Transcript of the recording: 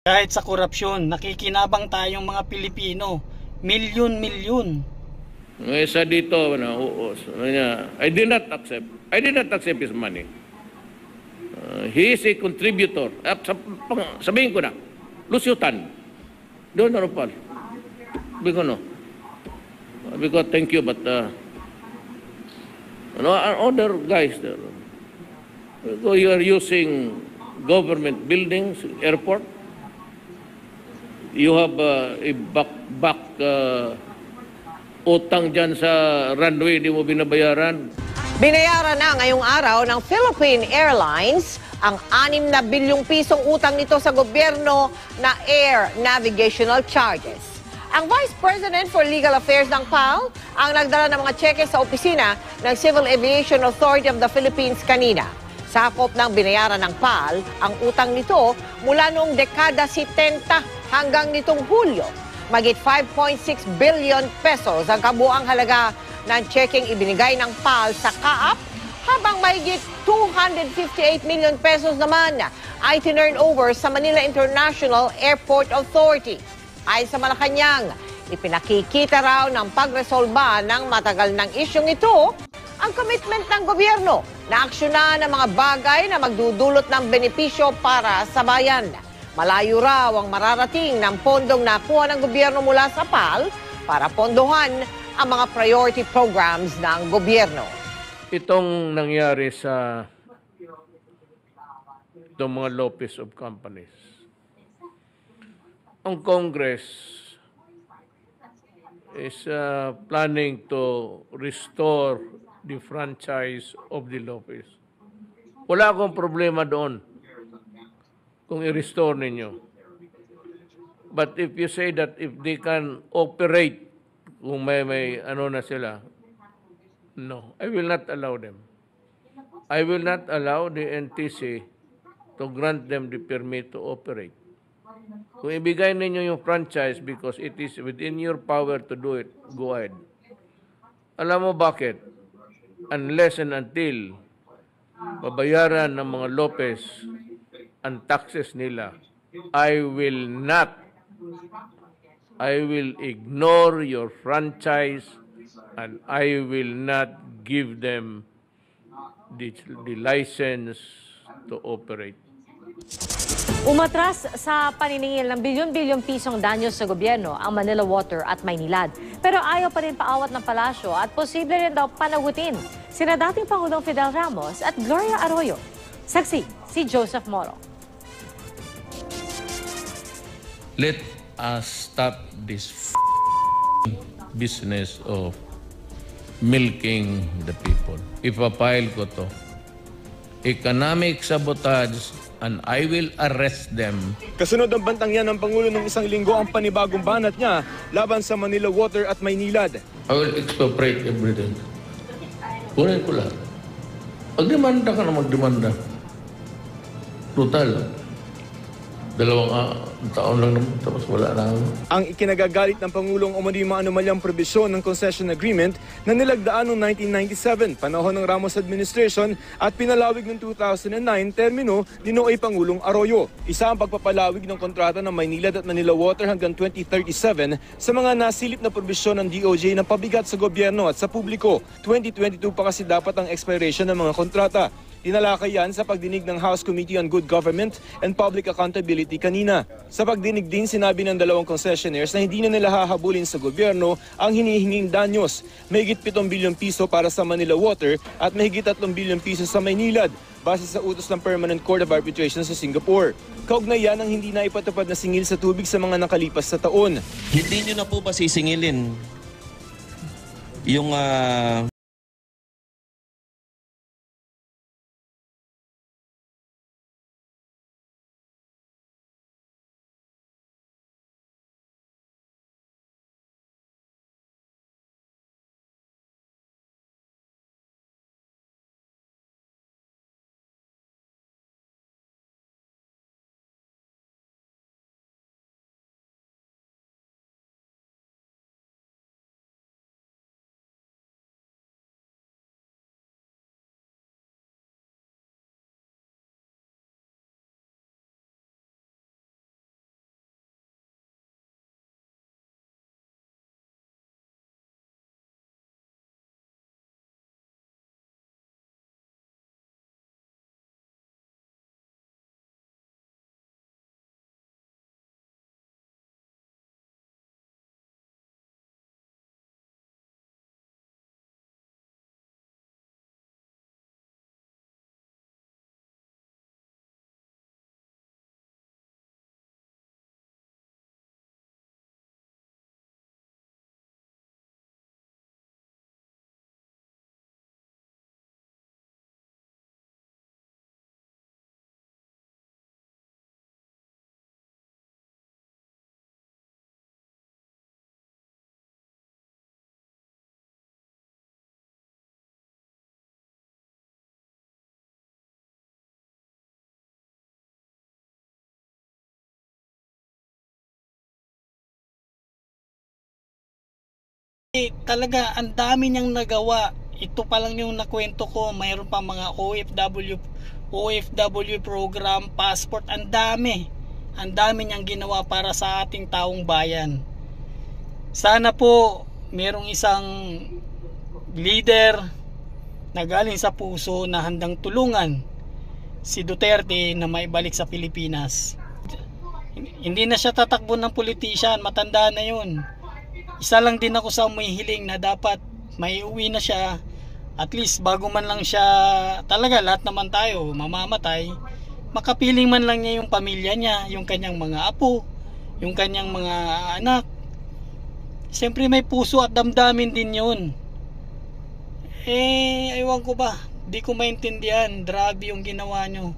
Kahit sa korupsyon, nakikinabang tayong mga Pilipino. Milyon-milyon. May isa dito, I did not accept his money. He is a contributor. Sabihin ko na, Lucio Tan. Doon na Ropal. Sabi ko no. Sabi ko, thank you, but other guys there. So you are using government buildings, airport. You have a back utang dyan sa runway, di mo binabayaran. Binayaran na ngayong araw ng Philippine Airlines ang 6 na bilyong pisong utang nito sa gobyerno na air navigational charges. Ang Vice President for Legal Affairs ng PAL ang nagdala ng mga cheque sa opisina ng Civil Aviation Authority of the Philippines kanina. Sakop ng binayaran ng PAL ang utang nito mula noong dekada 70 hanggang nitong Hulyo. Magit 5.6 billion pesos ang kabuang halaga ng checking ibinigay ng PAL sa CAAP, habang mahigit 258 million pesos naman ay tinurn over sa Manila International Airport Authority. Ay sa Malacanang, ipinakikita raw ng pagresolba ng matagal ng isyong ito ang commitment ng gobyerno na aksyonan ng mga bagay na magdudulot ng benepisyo para sa bayan. Malayo raw ang mararating ng pondong nakuha ng gobyerno mula sa PAL para pondohan ang mga priority programs ng gobyerno. Itong nangyari sa itong mga Lopez of companies. Ang Congress is planning to restore the franchise of the Lopez. Wala akong problema doon kung i-restore ninyo. But if you say that if they can operate, kung may ano na sila, no, I will not allow them. I will not allow the NTC to grant them the permit to operate. Kung ibigay ninyo yung franchise because it is within your power to do it, go ahead. Alam mo bakit? Unless and until babayaran ng mga Lopez ang taxes nila, I will ignore your franchise and I will not give them the license to operate. Umatras sa paniningil ng bilyon-bilyong pisong danyo sa gobyerno ang Manila Water at Maynilad. Pero ayaw pa rin paawat ng palasyo at posible rin daw panagutin sina dating Pangulong Fidel Ramos at Gloria Arroyo. Saksi si Joseph Moro. Let us stop this business of milking the people. Ipapile ko to. Economic sabotage and I will arrest them. Kasunod ang bantang yan ng Pangulo ng isang linggo ang panibagong banat niya laban sa Manila Water at Maynilad. I will expropriate everything. Kunin ko lahat. Magdemanda ka na magdemanda. Total. 2 taon lang naman, tapos wala na. Ang ikinagagalit ng Pangulong umano'y maanumalyang probisyon ng concession agreement na nilagdaan noong 1997, panahon ng Ramos administration, at pinalawig noong 2009, termino ni Noong Pangulong Arroyo. Isa ang pagpapalawig ng kontrata ng Maynilad at Manila Water hanggang 2037 sa mga nasilip na probisyon ng DOJ na pabigat sa gobyerno at sa publiko. 2022 pa kasi dapat ang expiration ng mga kontrata. Tinalakay yan sa pagdinig ng House Committee on Good Government and Public Accountability kanina. Sa pagdinig din, sinabi ng dalawang concessionaires na hindi na nila hahabulin sa gobyerno ang hinihinging danyos. Mahigit 7 bilyong piso para sa Manila Water at mahigit 3 bilyong piso sa Maynilad, base sa utos ng Permanent Court of Arbitration sa Singapore. Kaugnay yan ang hindi na ipatupad na singil sa tubig sa mga nakalipas sa taon. Hindi nyo na po ba sisingilin yung Talaga, ang dami niyang nagawa. Ito pa lang yung nakwento ko, mayroon pa mga OFW program, passport, ang dami. Ang dami niyang ginawa para sa ating taong bayan. Sana po merong isang leader na galing sa puso na handang tulungan si Duterte na maibalik sa Pilipinas. Hindi na siya tatakbo ng politician, matanda na yun. Isa lang din ako sa umihiling na dapat may uwi na siya. At least bago man lang siya, talaga lahat naman tayo mamamatay, makapiling man lang niya yung pamilya niya, yung kanyang mga apo, yung kanyang mga anak. Siyempre may puso at damdamin din yun. Ewan ko ba, di ko maintindihan. Grabe yung ginawa nyo.